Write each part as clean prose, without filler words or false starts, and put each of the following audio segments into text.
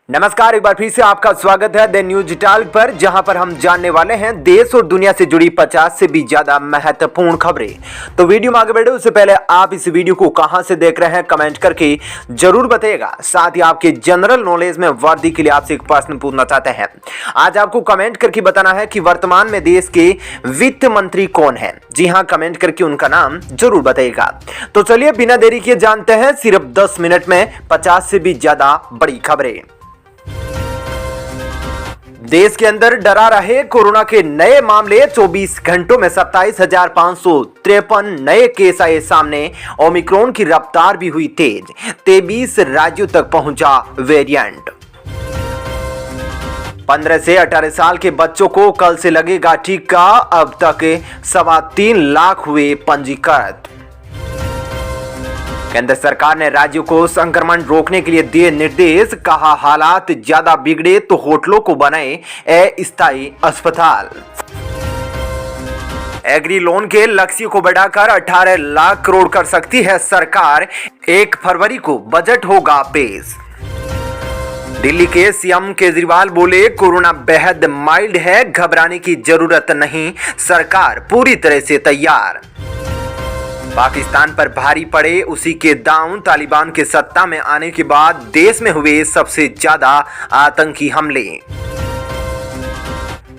नमस्कार, एक बार फिर से आपका स्वागत है द न्यूज टॉक पर, जहां पर हम जानने वाले हैं देश और दुनिया से जुड़ी 50 से भी ज्यादा महत्वपूर्ण खबरें। तो वीडियो में आगे बढ़े उससे पहले आप इस वीडियो को कहां से देख रहे हैं कमेंट करके जरूर बताइएगा। साथ ही आपके जनरल नॉलेज में वृद्धि के लिए आपसे एक प्रश्न पूछना चाहते हैं। आज आपको कमेंट करके बताना है कि वर्तमान में देश के वित्त मंत्री कौन है। जी हाँ, कमेंट करके उनका नाम जरूर बताइएगा। तो चलिए बिना देरी किए जानते हैं सिर्फ 10 मिनट में 50 से भी ज्यादा बड़ी खबरें। देश के अंदर डरा रहे कोरोना के नए मामले, 24 घंटों में 27,553 नए केस आए सामने। ओमिक्रॉन की रफ्तार भी हुई तेज, 23 राज्यों तक पहुंचा वेरिएंट। 15 से 18 साल के बच्चों को कल से लगेगा टीका, अब तक 3.25 लाख हुए पंजीकृत। केंद्र सरकार ने राज्यों को संक्रमण रोकने के लिए दिए निर्देश, कहा हालात ज्यादा बिगड़े तो होटलों को बनाए अस्थायी अस्पताल। एग्री लोन के लक्ष्य को बढ़ाकर 18 लाख करोड़ कर सकती है सरकार, 1 फरवरी को बजट होगा पेश। दिल्ली के सीएम केजरीवाल बोले कोरोना बेहद माइल्ड है, घबराने की जरूरत नहीं, सरकार पूरी तरह से तैयार। पाकिस्तान पर भारी पड़े उसी के दांव, तालिबान के सत्ता में आने के बाद देश में हुए सबसे ज्यादा आतंकी हमले।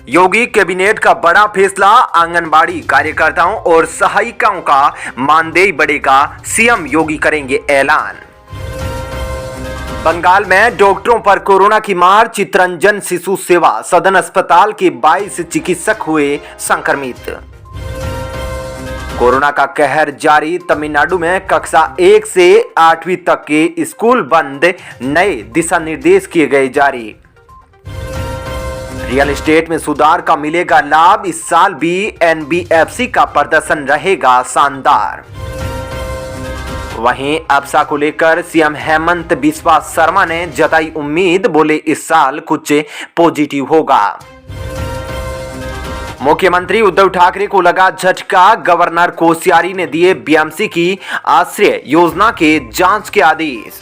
योगी कैबिनेट का बड़ा फैसला, आंगनबाड़ी कार्यकर्ताओं और सहायिकाओं का मानदेय बढ़ेगा, सीएम योगी करेंगे ऐलान। बंगाल में डॉक्टरों पर कोरोना की मार, चित्तरंजन शिशु सेवा सदन अस्पताल के 22 चिकित्सक हुए संक्रमित। कोरोना का कहर जारी, तमिलनाडु में कक्षा 1 से 8वीं तक के स्कूल बंद, नए दिशा निर्देश किए गए जारी। रियल एस्टेट में सुधार का मिलेगा लाभ, इस साल भी एनबीएफसी का प्रदर्शन रहेगा शानदार। वहीं अब्सा को लेकर सीएम हेमंत बिस्वा शर्मा ने जताई उम्मीद, बोले इस साल कुछ पॉजिटिव होगा। मुख्यमंत्री उद्धव ठाकरे को लगा झटका, गवर्नर कोश्यारी ने दिए बीएमसी की आश्रय योजना के जांच के आदेश।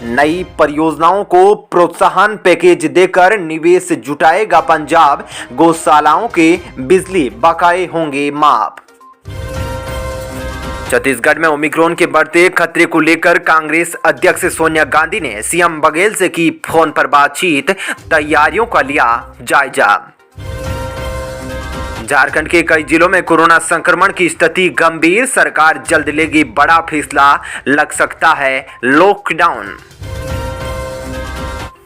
नई परियोजनाओं को प्रोत्साहन पैकेज देकर निवेश जुटाएगा पंजाब, गौशालाओं के बिजली बकाये होंगे माफ। छत्तीसगढ़ में ओमिक्रॉन के बढ़ते खतरे को लेकर कांग्रेस अध्यक्ष सोनिया गांधी ने सीएम बघेल से की फोन पर बातचीत, तैयारियों का लिया जायजा। झारखंड के कई जिलों में कोरोना संक्रमण की स्थिति गंभीर, सरकार जल्द लेगी बड़ा फैसला, लग सकता है लॉकडाउन।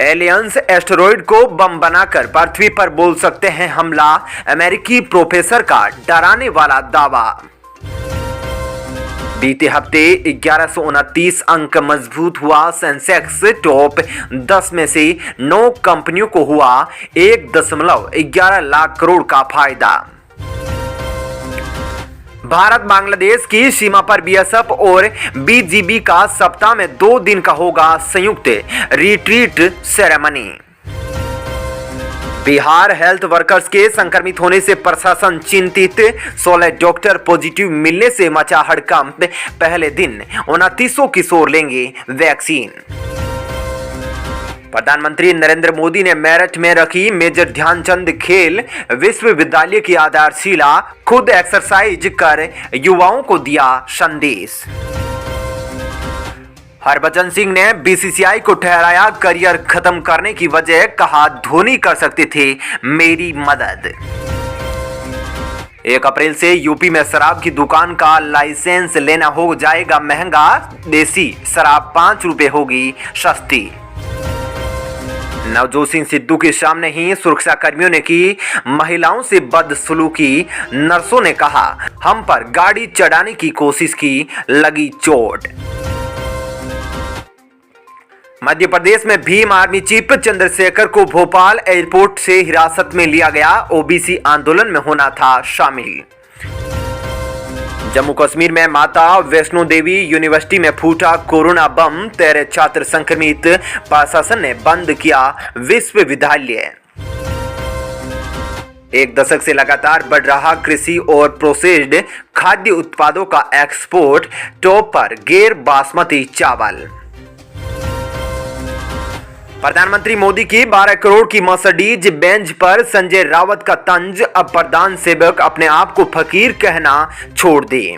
एलियंस एस्टेरॉयड को बम बनाकर पृथ्वी पर बोल सकते हैं हमला, अमेरिकी प्रोफेसर का डराने वाला दावा। बीते हफ्ते 1129 अंक मजबूत हुआ सेंसेक्स, टॉप 10 में से 9 कंपनियों को हुआ 1.11 लाख करोड़ का फायदा। भारत बांग्लादेश की सीमा पर बीएसएफ और बीजीबी का सप्ताह में 2 दिन का होगा संयुक्त retreat ceremony. Bihar health workers के संक्रमित होने से प्रशासन चिंतित, 16 डॉक्टर पॉजिटिव मिलने से मचा हड़कंप, पहले दिन 29 किशोर लेंगे वैक्सीन। प्रधानमंत्री नरेंद्र मोदी ने मेरठ में रखी मेजर ध्यानचंद खेल विश्वविद्यालय की आधारशिला, खुद एक्सरसाइज कर युवाओं को दिया संदेश। हरभजन सिंह ने बीसीसीआई को ठहराया करियर खत्म करने की वजह, कहा धोनी कर सकते थे मेरी मदद। 1 अप्रैल से यूपी में शराब की दुकान का लाइसेंस लेना हो जाएगा महंगा, देसी शराब 5 रुपए होगी सस्ती। नवजोत सिंह सिद्धू के सामने ही सुरक्षा कर्मियों ने की महिलाओं से बदसलूकी, नर्सों ने कहा हम पर गाड़ी चढ़ाने की कोशिश की, लगी चोट। मध्य प्रदेश में भीम आर्मी चीफ चंद्रशेखर को भोपाल एयरपोर्ट से हिरासत में लिया गया, ओबीसी आंदोलन में होना था शामिल। जम्मू कश्मीर में माता वैष्णो देवी यूनिवर्सिटी में फूटा कोरोना बम, 13 छात्र संक्रमित, प्रशासन ने बंद किया विश्वविद्यालय। 1 दशक से लगातार बढ़ रहा कृषि और प्रोसेस्ड खाद्य उत्पादों का एक्सपोर्ट, टॉप पर गैर बासमती चावल। प्रधानमंत्री मोदी की 12 करोड़ की मर्सिडीज बेंज पर संजय रावत का तंज, अब प्रधान सेवक अपने आप को फकीर कहना छोड़ दे।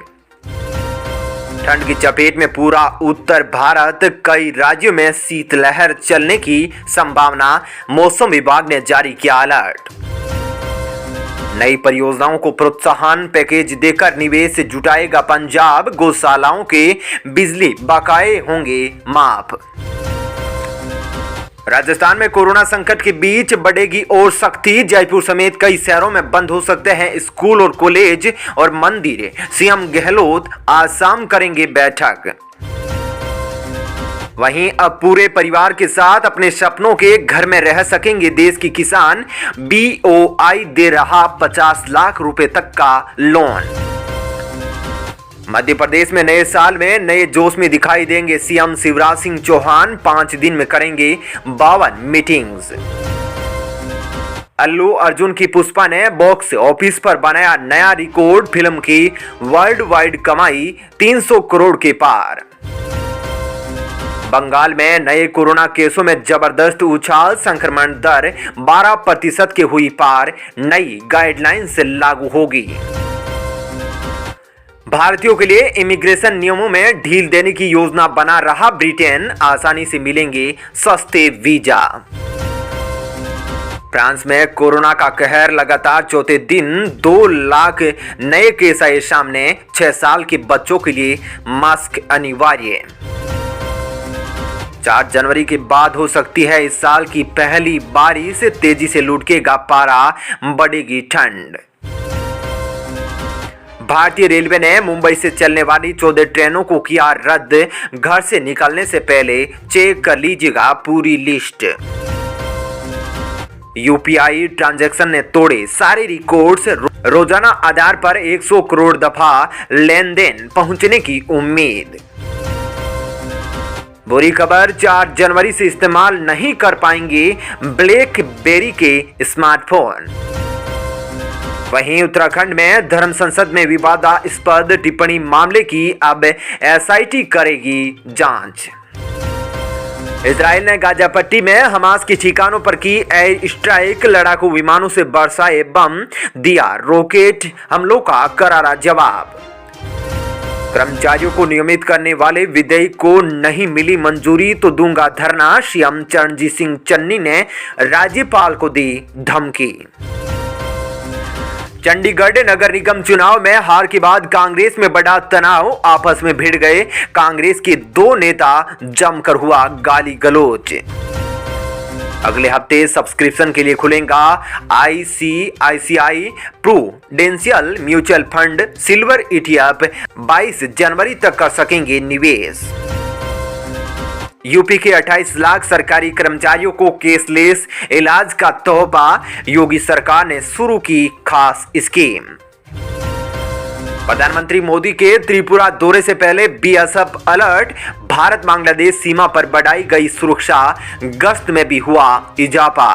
ठंड की चपेट में पूरा उत्तर भारत, कई राज्यों में शीतलहर चलने की संभावना, मौसम विभाग ने जारी किया अलर्ट। नई परियोजनाओं को प्रोत्साहन पैकेज देकर निवेश जुटाएगा पंजाब, गौशालाओं के बिजली बकाये होंगे माफ। राजस्थान में कोरोना संकट के बीच बढ़ेगी और सख्ती, जयपुर समेत कई शहरों में बंद हो सकते हैं स्कूल और कॉलेज और मंदिर, सीएम गहलोत आज शाम करेंगे बैठक। वहीं अब पूरे परिवार के साथ अपने सपनों के घर में रह सकेंगे देश की किसान, BOI दे रहा 50 लाख रुपए तक का लोन। मध्य प्रदेश में नए साल में नए जोश में दिखाई देंगे सीएम शिवराज सिंह चौहान, 5 दिन में करेंगे 52 मीटिंग्स। अल्लू अर्जुन की पुष्पा ने बॉक्स ऑफिस पर बनाया नया रिकॉर्ड, फिल्म की वर्ल्ड वाइड कमाई 300 करोड़ के पार। बंगाल में नए कोरोना केसों में जबरदस्त उछाल, संक्रमण दर 12% के हुई पार, नई गाइडलाइन से लागू होगी। भारतीयों के लिए इमिग्रेशन नियमों में ढील देने की योजना बना रहा ब्रिटेन, आसानी से मिलेंगे सस्ते वीजा। फ्रांस में कोरोना का कहर लगातार चौथे दिन 2 लाख नए केस आए सामने, 6 साल के बच्चों के लिए मास्क अनिवार्य। 4 जनवरी के बाद हो सकती है इस साल की पहली बारिश, तेजी से लुढ़केगा पारा, बढ़ेगी ठंड। भारतीय रेलवे ने मुंबई से चलने वाली 14 ट्रेनों को किया रद्द, घर से निकलने से पहले चेक कर लीजिएगा पूरी लिस्ट। UPI ट्रांजैक्शन ने तोड़े सारे रिकॉर्ड्स, रोजाना आधार पर 100 करोड़ दफा लेनदेन पहुंचने की उम्मीद। बुरी खबर, 4 जनवरी से इस्तेमाल नहीं कर पाएंगे ब्लैकबेरी के स्मार्टफोन। वहीं उत्तराखंड में धर्म संसद में विवादास्पद टिप्पणी मामले की अब SIT करेगी जांच। इजराइल ने गाजा पट्टी में हमास के ठिकानों पर की एयर स्ट्राइक, लड़ाकू विमानों से बरसाए बम, दिया रॉकेट हमलों का करारा जवाब। कर्मचारियों को नियमित करने वाले विधेयक को नहीं मिली मंजूरी तो दूंगा धरना, सीएम चरणजीत सिंह चन्नी ने राज्यपाल को दी धमकी। चंडीगढ़ नगर निगम चुनाव में हार के बाद कांग्रेस में बड़ा तनाव, आपस में भिड़ गए कांग्रेस के 2 नेता, जमकर हुआ गाली गलौज। अगले हफ्ते सब्सक्रिप्शन के लिए खुलेगा ICICI prudential mutual fund silver ETF, 22 जनवरी तक कर सकेंगे निवेश। यूपी के 28 लाख सरकारी कर्मचारियों को केसलेस इलाज का तोहफा, योगी सरकार ने शुरू की खास स्कीम। प्रधानमंत्री मोदी के त्रिपुरा दौरे से पहले BSF अलर्ट, भारत बांग्लादेश सीमा पर बढ़ाई गई सुरक्षा, गश्त में भी हुआ इजाफा।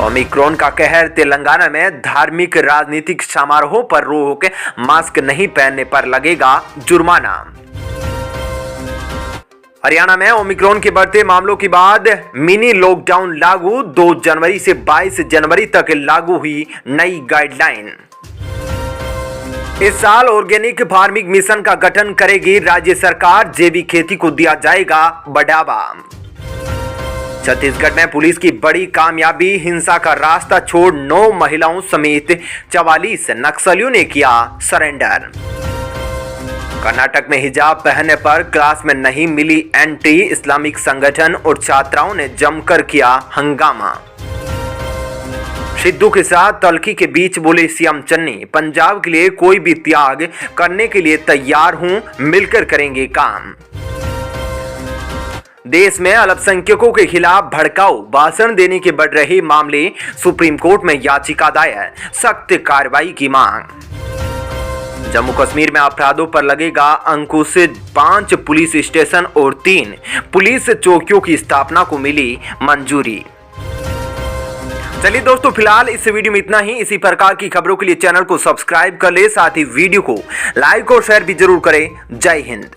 ओमिक्रॉन का कहर, तेलंगाना में धार्मिक राजनीतिक समारोह पर रोक, मास्क नहीं पहनने पर लगेगा जुर्माना। हरियाणा में ओमिक्रॉन के बढ़ते मामलों के बाद मिनी लॉकडाउन लागू, 2 जनवरी से 22 जनवरी तक लागू हुई नई गाइडलाइन। इस साल ऑर्गेनिक फार्मिंग मिशन का गठन करेगी राज्य सरकार, जैविक खेती को दिया जाएगा बढ़ावा। छत्तीसगढ़ में पुलिस की बड़ी कामयाबी, हिंसा का रास्ता छोड़ 9 महिलाओं समेत 44 नक्सलियों ने किया सरेंडर। कर्नाटक में हिजाब पहनने पर क्लास में नहीं मिली एंट्री, इस्लामिक संगठन और छात्राओं ने जमकर किया हंगामा। सिद्धू के साथ तल्खी के बीच बोले सीएम चन्नी, पंजाब के लिए कोई भी त्याग करने के लिए तैयार हूं, मिलकर करेंगे काम। देश में अल्पसंख्यकों के खिलाफ भड़काऊ भाषण देने के बढ़ रहे मामले, सुप्रीम कोर्ट में याचिका दायर, सख्त कार्रवाई की मांग। जम्मू कश्मीर में अपराधों पर लगेगा अंकुश, 5 पुलिस स्टेशन और 3 पुलिस चौकियों की स्थापना को मिली मंजूरी। चलिए दोस्तों, फिलहाल इस वीडियो में इतना ही। इसी प्रकार की खबरों के लिए चैनल को सब्सक्राइब कर ले, साथ ही वीडियो को लाइक और शेयर भी जरूर करें। जय हिंद।